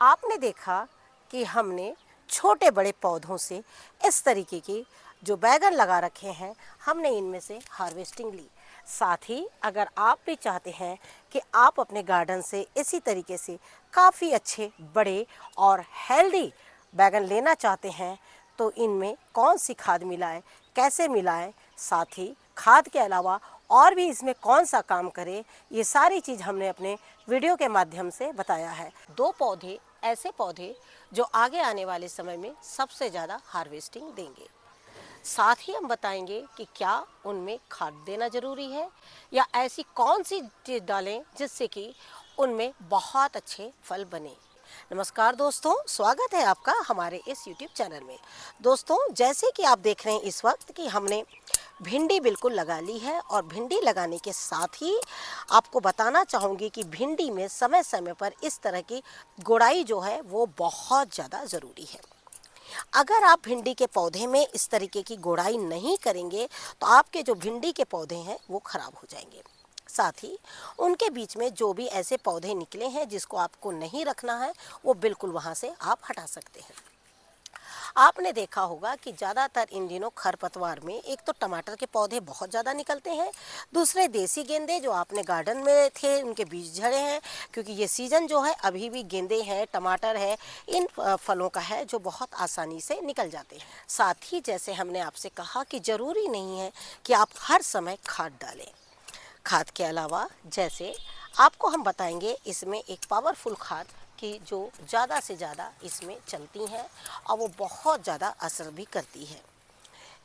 आपने देखा कि हमने छोटे बड़े पौधों से इस तरीके की जो बैगन लगा रखे हैं, हमने इनमें से हार्वेस्टिंग ली। साथ ही अगर आप भी चाहते हैं कि आप अपने गार्डन से इसी तरीके से काफ़ी अच्छे बड़े और हेल्दी बैगन लेना चाहते हैं, तो इनमें कौन सी खाद मिलाएं, कैसे मिलाएं, साथ ही खाद के अलावा और भी इसमें कौन सा काम करे, ये सारी चीज़ हमने अपने वीडियो के माध्यम से बताया है। दो पौधे, ऐसे पौधे जो आगे आने वाले समय में सबसे ज़्यादा हार्वेस्टिंग देंगे। साथ ही हम बताएंगे कि क्या उनमें खाद देना ज़रूरी है या ऐसी कौन सी चीज़ डालें जिससे कि उनमें बहुत अच्छे फल बने। नमस्कार दोस्तों, स्वागत है आपका हमारे इस YouTube चैनल में। दोस्तों, जैसे कि आप देख रहे हैं इस वक्त कि हमने भिंडी बिल्कुल लगा ली है, और भिंडी लगाने के साथ ही आपको बताना चाहूँगी कि भिंडी में समय समय पर इस तरह की गुड़ाई जो है वो बहुत ज़्यादा ज़रूरी है। अगर आप भिंडी के पौधे में इस तरीके की गुड़ाई नहीं करेंगे तो आपके जो भिंडी के पौधे हैं वो खराब हो जाएंगे। साथ ही उनके बीच में जो भी ऐसे पौधे निकले हैं जिसको आपको नहीं रखना है, वो बिल्कुल वहाँ से आप हटा सकते हैं। आपने देखा होगा कि ज़्यादातर इन दिनों खरपतवार में एक तो टमाटर के पौधे बहुत ज़्यादा निकलते हैं, दूसरे देसी गेंदे जो आपने गार्डन में थे उनके बीज झड़े हैं, क्योंकि ये सीज़न जो है अभी भी गेंदे हैं, टमाटर है, इन फलों का है जो बहुत आसानी से निकल जाते हैं। साथ ही जैसे हमने आपसे कहा कि ज़रूरी नहीं है कि आप हर समय खाद डालें। खाद के अलावा जैसे आपको हम बताएंगे इसमें एक पावरफुल खाद कि जो ज़्यादा से ज़्यादा इसमें चलती हैं और वो बहुत ज़्यादा असर भी करती है।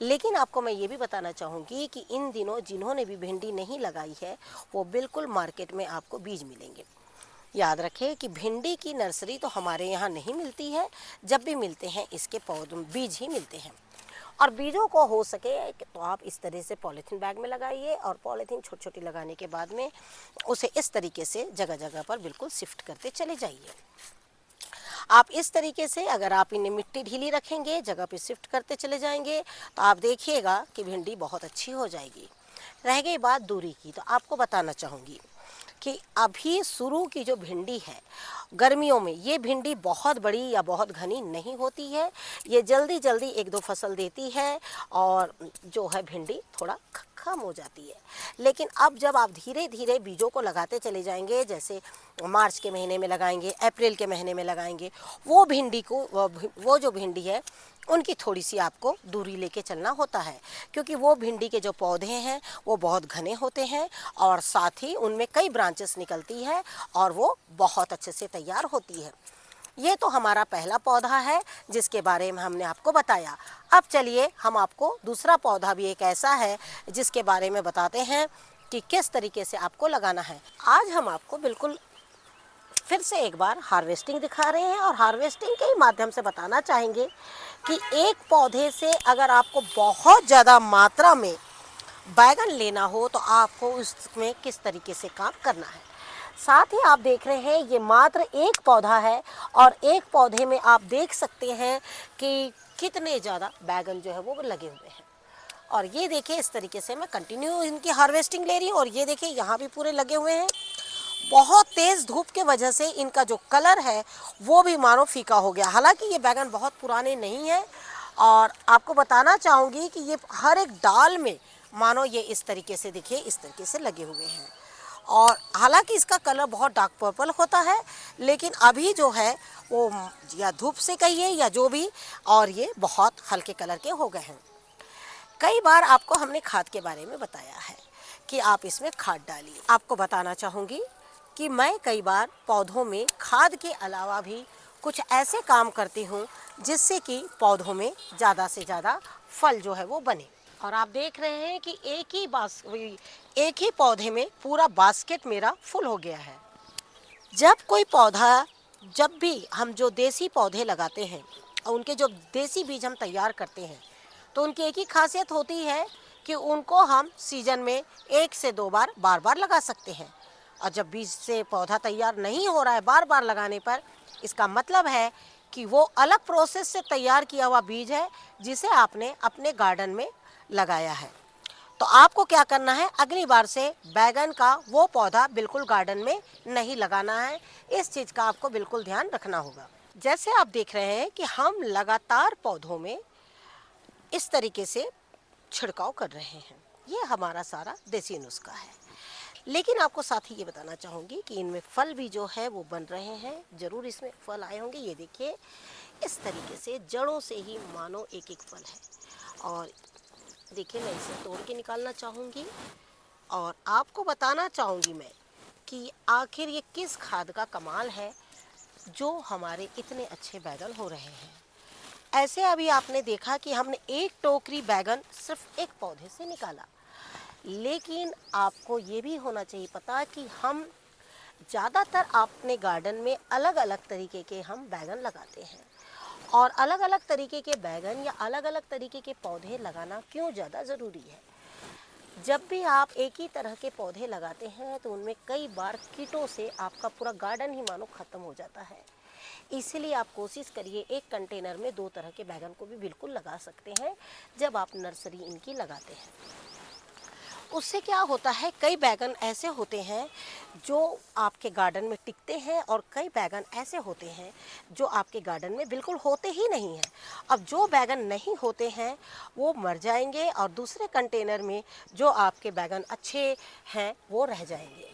लेकिन आपको मैं ये भी बताना चाहूँगी कि इन दिनों जिन्होंने भी भिंडी नहीं लगाई है वो बिल्कुल मार्केट में आपको बीज मिलेंगे। याद रखें कि भिंडी की नर्सरी तो हमारे यहाँ नहीं मिलती है, जब भी मिलते हैं इसके पौधों बीज ही मिलते हैं। और बीजों को हो सके तो आप इस तरह से पॉलीथीन बैग में लगाइए, और पॉलीथीन छोटी छोटी लगाने के बाद में उसे इस तरीके से जगह जगह पर बिल्कुल शिफ्ट करते चले जाइए। आप इस तरीके से अगर आप इन्हें मिट्टी ढीली रखेंगे, जगह पे शिफ्ट करते चले जाएंगे, तो आप देखिएगा कि भिंडी बहुत अच्छी हो जाएगी। रह गई बात दूरी की, तो आपको बताना चाहूँगी कि अभी शुरू की जो भिंडी है गर्मियों में, ये भिंडी बहुत बड़ी या बहुत घनी नहीं होती है, ये जल्दी जल्दी एक दो फसल देती है और जो है भिंडी थोड़ा कम हो जाती है। लेकिन अब जब आप धीरे धीरे बीजों को लगाते चले जाएंगे, जैसे मार्च के महीने में लगाएंगे, अप्रैल के महीने में लगाएंगे, वो भिंडी को वो जो भिंडी है उनकी थोड़ी सी आपको दूरी लेके चलना होता है, क्योंकि वो भिंडी के जो पौधे हैं वो बहुत घने होते हैं और साथ ही उनमें कई ब्रांचेस निकलती है और वो बहुत अच्छे से तैयार होती है। ये तो हमारा पहला पौधा है जिसके बारे में हमने आपको बताया। अब चलिए हम आपको दूसरा पौधा भी एक ऐसा है जिसके बारे में बताते हैं कि किस तरीके से आपको लगाना है। आज हम आपको बिल्कुल फिर से एक बार हार्वेस्टिंग दिखा रहे हैं, और हार्वेस्टिंग के ही माध्यम से बताना चाहेंगे कि एक पौधे से अगर आपको बहुत ज़्यादा मात्रा में बैगन लेना हो तो आपको उसमें किस तरीके से काम करना है। साथ ही आप देख रहे हैं ये मात्र एक पौधा है, और एक पौधे में आप देख सकते हैं कि कितने ज़्यादा बैगन जो है वो लगे हुए हैं। और ये देखिए इस तरीके से मैं कंटिन्यू इनकी हार्वेस्टिंग ले रही हूँ, और ये देखिए यहाँ भी पूरे लगे हुए हैं। बहुत तेज़ धूप के वजह से इनका जो कलर है वो भी मानो फीका हो गया। हालांकि ये बैगन बहुत पुराने नहीं हैं, और आपको बताना चाहूँगी कि ये हर एक डाल में मानो ये इस तरीके से देखिए इस तरीके से लगे हुए हैं। और हालांकि इसका कलर बहुत डार्क पर्पल होता है, लेकिन अभी जो है वो या धूप से कहिए या जो भी, और ये बहुत हल्के कलर के हो गए हैं। कई बार आपको हमने खाद के बारे में बताया है कि आप इसमें खाद डालिए। आपको बताना चाहूँगी कि मैं कई बार पौधों में खाद के अलावा भी कुछ ऐसे काम करती हूँ जिससे कि पौधों में ज़्यादा से ज़्यादा फल जो है वो बने। और आप देख रहे हैं कि एक ही पौधे में पूरा बास्केट मेरा फुल हो गया है। जब भी हम जो देसी पौधे लगाते हैं और उनके जो देसी बीज हम तैयार करते हैं, तो उनकी एक ही खासियत होती है कि उनको हम सीजन में 1 से 2 बार बार लगा सकते हैं। और जब बीज से पौधा तैयार नहीं हो रहा है बार बार लगाने पर, इसका मतलब है कि वो अलग प्रोसेस से तैयार किया हुआ बीज है जिसे आपने अपने गार्डन में लगाया है। तो आपको क्या करना है, अगली बार से बैगन का वो पौधा बिल्कुल गार्डन में नहीं लगाना है। इस चीज़ का आपको बिल्कुल ध्यान रखना होगा। जैसे आप देख रहे हैं कि हम लगातार पौधों में इस तरीके से छिड़काव कर रहे हैं, ये हमारा सारा देसी नुस्खा है। लेकिन आपको साथ ही ये बताना चाहूँगी कि इनमें फल भी जो है वो बन रहे हैं, ज़रूर इसमें फल आए होंगे। ये देखिए इस तरीके से जड़ों से ही मानो एक एक फल है। और देखिए मैं इसे तोड़ के निकालना चाहूँगी और आपको बताना चाहूँगी मैं कि आखिर ये किस खाद का कमाल है जो हमारे इतने अच्छे बैगन हो रहे हैं। ऐसे अभी आपने देखा कि हमने एक टोकरी बैगन सिर्फ एक पौधे से निकाला, लेकिन आपको ये भी होना चाहिए पता कि हम ज़्यादातर अपने गार्डन में अलग अलग तरीके के हम बैगन लगाते हैं। और अलग अलग तरीके के बैगन या अलग अलग तरीके के पौधे लगाना क्यों ज़्यादा ज़रूरी है। जब भी आप एक ही तरह के पौधे लगाते हैं तो उनमें कई बार कीटों से आपका पूरा गार्डन ही मानो ख़त्म हो जाता है। इसीलिए आप कोशिश करिए एक कंटेनर में 2 तरह के बैगन को भी बिल्कुल लगा सकते हैं जब आप नर्सरी इनकी लगाते हैं। उससे क्या होता है, कई बैगन ऐसे होते हैं जो आपके गार्डन में टिकते हैं और कई बैगन ऐसे होते हैं जो आपके गार्डन में बिल्कुल होते ही नहीं हैं। अब जो बैगन नहीं होते हैं वो मर जाएंगे और दूसरे कंटेनर में जो आपके बैगन अच्छे हैं वो रह जाएंगे।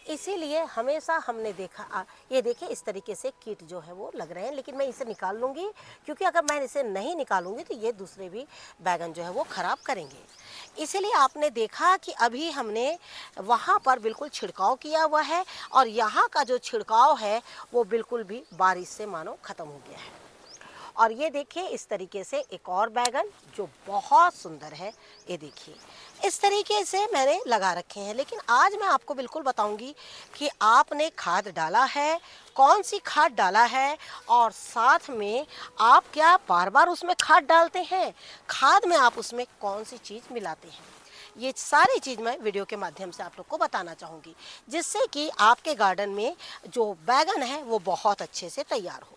इसीलिए हमेशा हमने देखा, ये देखिए इस तरीके से कीट जो है वो लग रहे हैं, लेकिन मैं इसे निकाल लूँगी क्योंकि अगर मैं इसे नहीं निकालूंगी तो ये दूसरे भी बैगन जो है वो ख़राब करेंगे। इसीलिए आपने देखा कि अभी हमने वहाँ पर बिल्कुल छिड़काव किया हुआ है और यहाँ का जो छिड़काव है वो बिल्कुल भी बारिश से मानो ख़त्म हो गया है। और ये देखिए इस तरीके से एक और बैगन जो बहुत सुंदर है, ये देखिए इस तरीके से मैंने लगा रखे हैं। लेकिन आज मैं आपको बिल्कुल बताऊंगी कि आपने खाद डाला है, कौन सी खाद डाला है और साथ में आप क्या बार बार उसमें खाद डालते हैं, खाद में आप उसमें कौन सी चीज़ मिलाते हैं। ये सारी चीज़ मैं वीडियो के माध्यम से आप लोग को बताना चाहूँगी, जिससे कि आपके गार्डन में जो बैगन है वो बहुत अच्छे से तैयार हो।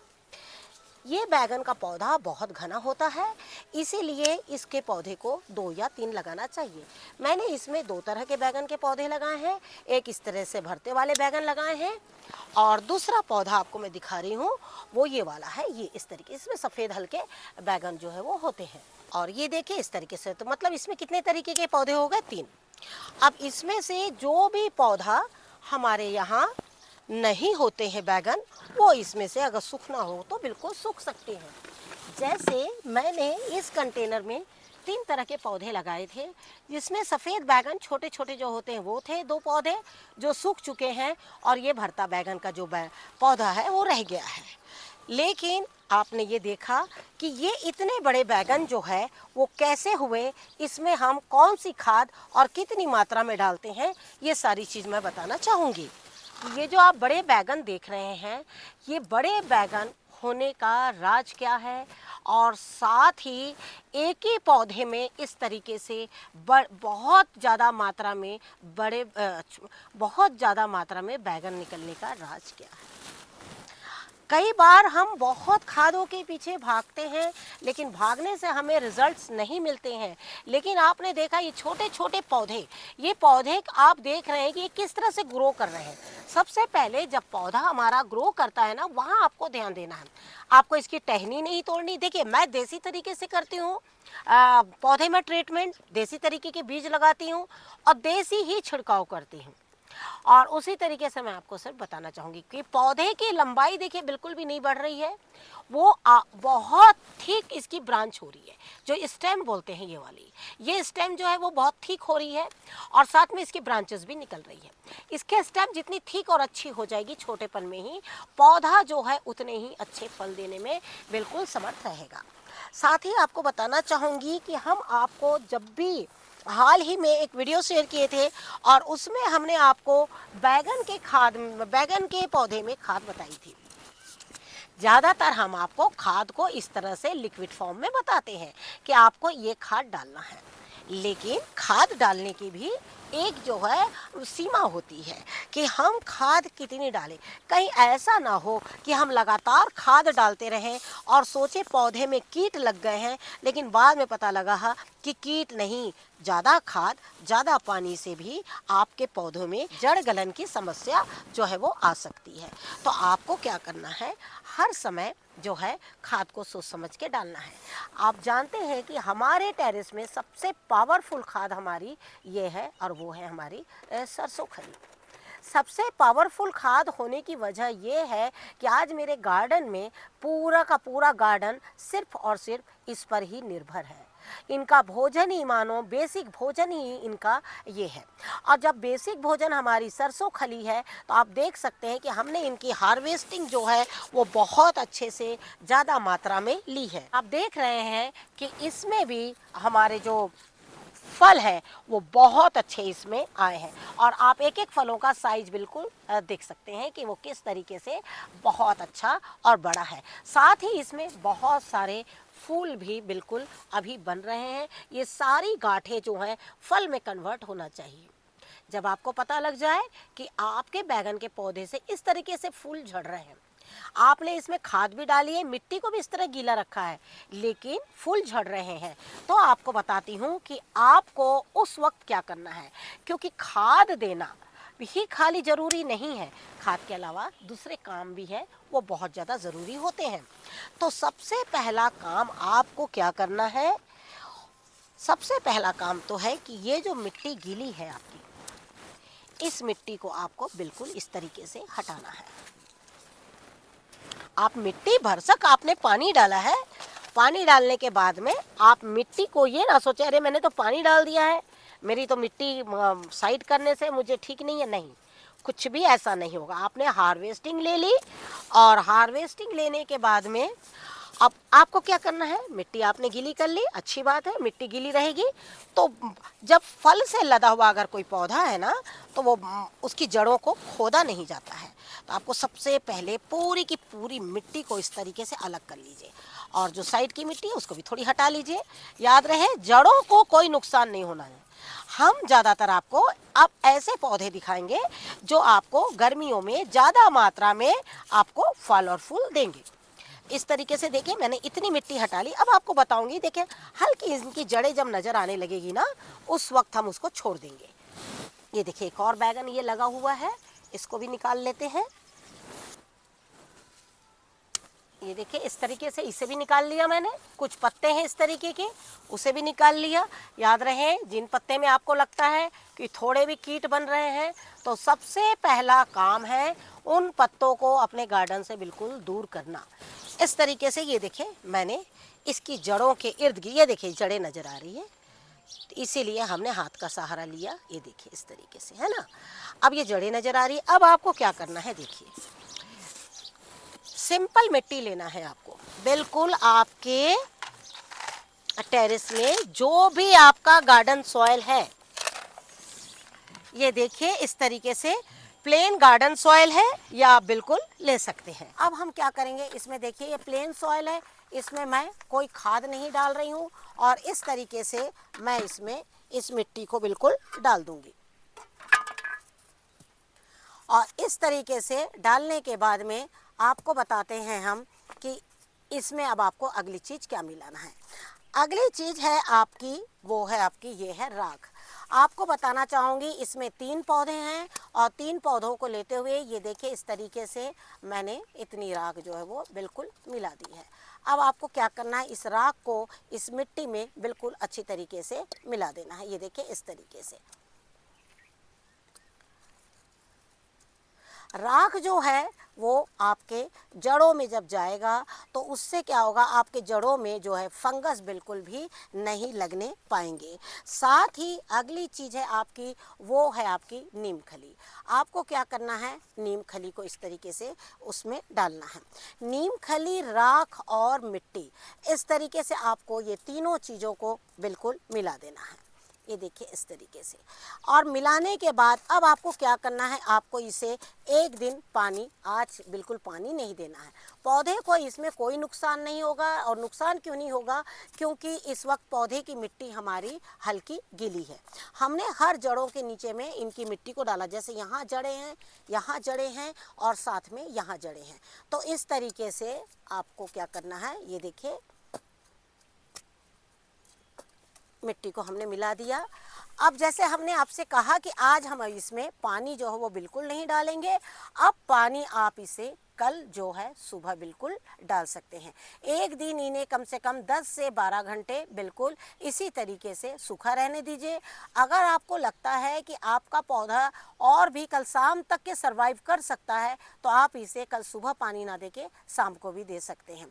ये बैगन का पौधा बहुत घना होता है, इसीलिए इसके पौधे को 2 या 3 लगाना चाहिए। मैंने इसमें 2 तरह के बैगन के पौधे लगाए हैं, एक इस तरह से भरते वाले बैगन लगाए हैं और दूसरा पौधा आपको मैं दिखा रही हूँ वो ये वाला है। ये इस तरीके, इसमें सफ़ेद हल्के बैगन जो है वो होते हैं। और ये देखिए इस तरीके से, तो मतलब इसमें कितने तरीके के पौधे हो गए, 3। अब इसमें से जो भी पौधा हमारे यहाँ नहीं होते हैं बैगन, वो इसमें से अगर सूखना हो तो बिल्कुल सूख सकते हैं। जैसे मैंने इस कंटेनर में 3 तरह के पौधे लगाए थे, जिसमें सफ़ेद बैगन छोटे छोटे जो होते हैं वो थे 2 पौधे जो सूख चुके हैं और ये भरता बैगन का जो पौधा है वो रह गया है। लेकिन आपने ये देखा कि ये इतने बड़े बैगन जो है वो कैसे हुए, इसमें हम कौन सी खाद और कितनी मात्रा में डालते हैं, ये सारी चीज़ मैं बताना चाहूँगी। ये जो आप बड़े बैगन देख रहे हैं, ये बड़े बैगन होने का राज क्या है, और साथ ही एक ही पौधे में इस तरीके से बहुत ज़्यादा मात्रा में बहुत ज़्यादा मात्रा में बैगन निकलने का राज क्या है। कई बार हम बहुत खादों के पीछे भागते हैं, लेकिन भागने से हमें रिजल्ट्स नहीं मिलते हैं। लेकिन आपने देखा ये छोटे छोटे पौधे, ये पौधे आप देख रहे हैं कि ये किस तरह से ग्रो कर रहे हैं। सबसे पहले जब पौधा हमारा ग्रो करता है ना, वहाँ आपको ध्यान देना है, आपको इसकी टहनी नहीं तोड़नी। देखिए मैं देसी तरीके से करती हूँ पौधे में ट्रीटमेंट, देसी तरीके के बीज लगाती हूँ और देसी ही छिड़काव करती हूँ। और उसी तरीके से मैं आपको सिर्फ बताना चाहूँगी कि पौधे की लंबाई देखिए बिल्कुल भी नहीं बढ़ रही है, वो बहुत ठीक इसकी ब्रांच हो रही है, जो स्टेम बोलते हैं ये वाली, ये स्टेम जो है वो बहुत ठीक हो रही है और साथ में इसकी ब्रांचेस भी निकल रही है। इसके स्टेम जितनी ठीक और अच्छी हो जाएगी, छोटेपन में ही पौधा जो है उतने ही अच्छे फल देने में बिल्कुल समर्थ रहेगा। साथ ही आपको बताना चाहूँगी कि हम आपको जब भी हाल ही में एक वीडियो शेयर किए थे और उसमें हमने आपको बैगन के पौधे में खाद बताई थी। ज़्यादातर हम आपको खाद को इस तरह से लिक्विड फॉर्म में बताते हैं कि आपको ये खाद डालना है, लेकिन खाद डालने की भी एक जो है सीमा होती है कि हम खाद कितनी डालें। कहीं ऐसा ना हो कि हम लगातार खाद डालते रहें और सोचे पौधे में कीट लग गए हैं, लेकिन बाद में पता लगा कि कीट नहीं, ज़्यादा खाद ज़्यादा पानी से भी आपके पौधों में जड़ गलन की समस्या जो है वो आ सकती है। तो आपको क्या करना है, हर समय जो है खाद को सोच समझ के डालना है। आप जानते हैं कि हमारे टेरेस में सबसे पावरफुल खाद हमारी ये है और वो है हमारी सरसों खली। सबसे पावरफुल खाद होने की वजह ये है कि आज मेरे गार्डन में पूरा का पूरा गार्डन सिर्फ और सिर्फ इस पर ही निर्भर है। इनका भोजन ही मानो बेसिक भोजन ही इनका ये है। और जब बेसिक भोजन हमारी सरसों खली है तो आप देख सकते हैं कि हमने इनकी हार्वेस्टिंग जो है वो बहुत अच्छे से ज़्यादा मात्रा में ली है। आप देख रहे हैं कि इसमें भी हमारे जो फल है वो बहुत अच्छे इसमें आए हैं और आप एक एक फलों का साइज बिल्कुल देख सकते हैं कि वो किस तरीके से बहुत अच्छा और बड़ा है। साथ ही इसमें बहुत सारे फूल भी बिल्कुल अभी बन रहे हैं। ये सारी गांठें जो हैं फल में कन्वर्ट होना चाहिए। जब आपको पता लग जाए कि आपके बैगन के पौधे से इस तरीके से फूल झड़ रहे हैं, आपने इसमें खाद भी डाली है, मिट्टी को भी इस तरह गीला रखा है, लेकिन फूल झड़ रहे हैं, तो आपको बताती हूँ कि आपको उस वक्त क्या करना है। क्योंकि खाद देना ही खाली ज़रूरी नहीं है, खाद के अलावा दूसरे काम भी है, वो बहुत ज़्यादा ज़रूरी होते हैं। तो सबसे पहला काम आपको क्या करना है, सबसे पहला काम तो है कि ये जो मिट्टी गीली है आपकी, इस मिट्टी को आपको बिल्कुल इस तरीके से हटाना है। आप मिट्टी भरसक आपने पानी डाला है, पानी डालने के बाद में आप मिट्टी को ये ना सोचे अरे मैंने तो पानी डाल दिया है, मेरी तो मिट्टी साइड करने से मुझे ठीक नहीं है। नहीं, कुछ भी ऐसा नहीं होगा। आपने हार्वेस्टिंग ले ली और हार्वेस्टिंग लेने के बाद में अब आपको क्या करना है, मिट्टी आपने गीली कर ली, अच्छी बात है, मिट्टी गीली रहेगी तो जब फल से लदा हुआ अगर कोई पौधा है ना तो वो उसकी जड़ों को खोदा नहीं जाता है। तो आपको सबसे पहले पूरी की पूरी मिट्टी को इस तरीके से अलग कर लीजिए और जो साइड की मिट्टी है उसको भी थोड़ी हटा लीजिए। याद रहे जड़ों को कोई नुकसान नहीं होना है। हम ज़्यादातर आपको अब ऐसे पौधे दिखाएंगे जो आपको गर्मियों में ज़्यादा मात्रा में आपको फल और फूल देंगे। इस तरीके से देखिए मैंने इतनी मिट्टी हटा ली। अब आपको बताऊंगी, देखिए हल्की इनकी जड़ें जब नजर आने लगेगी ना उस वक्त हम उसको छोड़ देंगे। ये देखिए एक और बैगन ये लगा हुआ है, इसको भी निकाल लेते हैं। ये देखिए इस तरीके से इसे भी निकाल लिया मैंने। कुछ पत्ते हैं इस तरीके के, उसे भी निकाल लिया। याद रहे जिन पत्ते में आपको लगता है कि थोड़े भी कीट बन रहे हैं तो सबसे पहला काम है उन पत्तों को अपने गार्डन से बिल्कुल दूर करना। इस तरीके से ये देखिए मैंने इसकी जड़ों के इर्द गिर्द, ये देखिए जड़ें नज़र आ रही है, इसीलिए हमने हाथ का सहारा लिया। ये देखिए इस तरीके से, है ना। अब ये जड़ें नज़र आ रही है। अब आपको क्या करना है, देखिए सिंपल मिट्टी लेना है आपको। बिल्कुल आपके टेरेस में जो भी आपका गार्डन सॉइल है, ये देखिए इस तरीके से प्लेन गार्डन सॉइल है या आप बिल्कुल ले सकते हैं। अब हम क्या करेंगे, इसमें देखिए ये प्लेन सॉइल है, इसमें मैं कोई खाद नहीं डाल रही हूँ और इस तरीके से मैं इसमें इस मिट्टी को बिल्कुल डाल दूंगी। और इस तरीके से डालने के बाद में आपको बताते हैं हम कि इसमें अब आपको अगली चीज़ क्या मिलाना है। अगली चीज़ है आपकी, वो है आपकी ये है राख। आपको बताना चाहूँगी इसमें 3 पौधे हैं और 3 पौधों को लेते हुए ये देखिए इस तरीके से मैंने इतनी राख जो है वो बिल्कुल मिला दी है। अब आपको क्या करना है, इस राख को इस मिट्टी में बिल्कुल अच्छी तरीके से मिला देना है। ये देखिए इस तरीके से राख जो है वो आपके जड़ों में जब जाएगा तो उससे क्या होगा, आपके जड़ों में जो है फंगस बिल्कुल भी नहीं लगने पाएंगे। साथ ही अगली चीज़ है आपकी, वो है आपकी नीम खली। आपको क्या करना है, नीम खली को इस तरीके से उसमें डालना है। नीम खली, राख और मिट्टी, इस तरीके से आपको ये तीनों चीज़ों को बिल्कुल मिला देना है। ये देखिए इस तरीके से। और मिलाने के बाद अब आपको क्या करना है, आपको इसे 1 दिन पानी, आज बिल्कुल पानी नहीं देना है। पौधे को इसमें कोई नुकसान नहीं होगा। और नुकसान क्यों नहीं होगा, क्योंकि इस वक्त पौधे की मिट्टी हमारी हल्की गीली है। हमने हर जड़ों के नीचे में इनकी मिट्टी को डाला, जैसे यहाँ जड़ें हैं, यहाँ जड़ें हैं और साथ में यहाँ जड़ें हैं। तो इस तरीके से आपको क्या करना है, ये देखिए मिट्टी को हमने मिला दिया। अब जैसे हमने आपसे कहा कि आज हम इसमें पानी जो है वो बिल्कुल नहीं डालेंगे। अब पानी आप इसे कल जो है सुबह बिल्कुल डाल सकते हैं। एक दिन इन्हें कम से कम 10 से 12 घंटे बिल्कुल इसी तरीके से सूखा रहने दीजिए। अगर आपको लगता है कि आपका पौधा और भी कल शाम तक के सर्वाइव कर सकता है तो आप इसे कल सुबह पानी ना देके शाम को भी दे सकते हैं।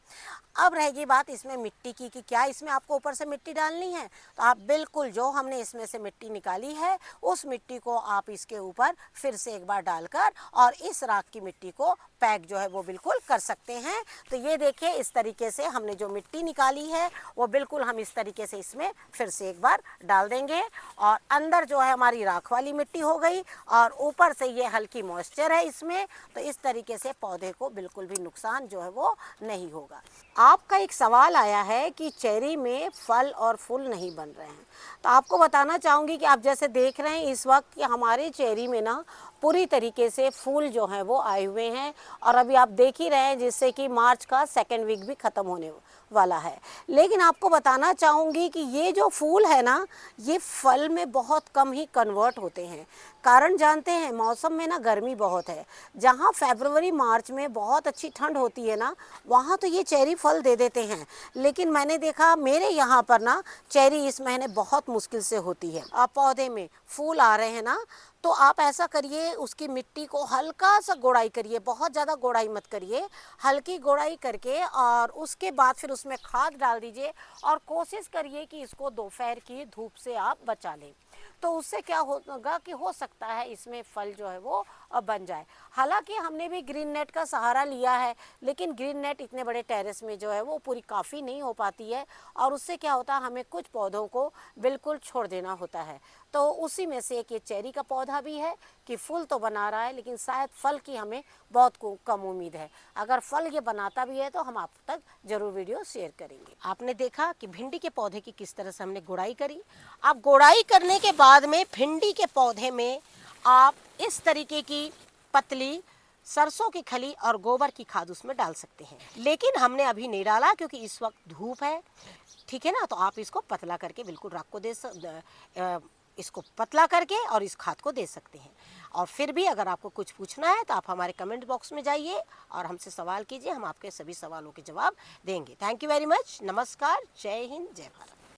अब रहेगी बात इसमें मिट्टी की कि क्या इसमें आपको ऊपर से मिट्टी डालनी है, तो आप बिल्कुल जो हमने इसमें से मिट्टी निकाली है उस मिट्टी को आप इसके ऊपर फिर से एक बार डालकर और इस राख की मिट्टी को पैक जो है वो बिल्कुल कर सकते हैं। तो ये देखिए इस तरीके से हमने जो मिट्टी निकाली है वो बिल्कुल हम इस तरीके से इसमें फिर से एक बार डाल देंगे और अंदर जो है हमारी राख वाली मिट्टी हो गई और ऊपर से ये हल्की मॉइस्चर है इसमें। तो इस तरीके से पौधे को बिल्कुल भी नुकसान जो है वो नहीं होगा। आपका एक सवाल आया है कि चेरी में फल और फूल नहीं बन रहे हैं, तो आपको बताना चाहूँगी कि आप जैसे देख रहे हैं इस वक्त कि हमारे चेरी में ना पूरी तरीके से फूल जो हैं वो आए हुए हैं और अभी आप देख ही रहे हैं जिससे कि मार्च का सेकेंड वीक भी ख़त्म होने वाला है। लेकिन आपको बताना चाहूँगी कि ये जो फूल है ना ये फल में बहुत कम ही कन्वर्ट होते हैं। कारण जानते हैं, मौसम में ना गर्मी बहुत है। जहाँ फरवरी मार्च में बहुत अच्छी ठंड होती है ना वहाँ तो ये चेरी फल दे देते हैं, लेकिन मैंने देखा मेरे यहाँ पर ना चेरी इस महीने बहुत मुश्किल से होती है। अब पौधे में फूल आ रहे हैं ना तो आप ऐसा करिए उसकी मिट्टी को हल्का सा गोड़ाई करिए, बहुत ज़्यादा गोड़ाई मत करिए, हल्की गोड़ाई करके और उसके बाद फिर उसमें खाद डाल दीजिए और कोशिश करिए कि इसको दोपहर की धूप से आप बचा लें। तो उससे क्या होगा कि हो सकता है इसमें फल जो है वो बन जाए। हालांकि हमने भी ग्रीन नेट का सहारा लिया है, लेकिन ग्रीन नेट इतने बड़े टेरेस में जो है वो पूरी काफ़ी नहीं हो पाती है और उससे क्या होता है हमें कुछ पौधों को बिल्कुल छोड़ देना होता है। तो उसी में से एक ये चेरी का पौधा भी है कि फूल तो बना रहा है लेकिन शायद फल की हमें बहुत कम उम्मीद है। अगर फल ये बनाता भी है तो हम आप तक ज़रूर वीडियो शेयर करेंगे। आपने देखा कि भिंडी के पौधे की किस तरह से हमने गुड़ाई करी। अब गुड़ाई करने के बाद में भिंडी के पौधे में आप इस तरीके की पतली सरसों की खली और गोबर की खाद उसमें डाल सकते हैं, लेकिन हमने अभी नहीं डाला क्योंकि इस वक्त धूप है, ठीक है ना। तो आप इसको पतला करके बिल्कुल राख को इसको पतला करके और इस खाद को दे सकते हैं। और फिर भी अगर आपको कुछ पूछना है तो आप हमारे कमेंट बॉक्स में जाइए और हमसे सवाल कीजिए, हम आपके सभी सवालों के जवाब देंगे। Thank you very much. नमस्कार, जय हिंद, जय भारत।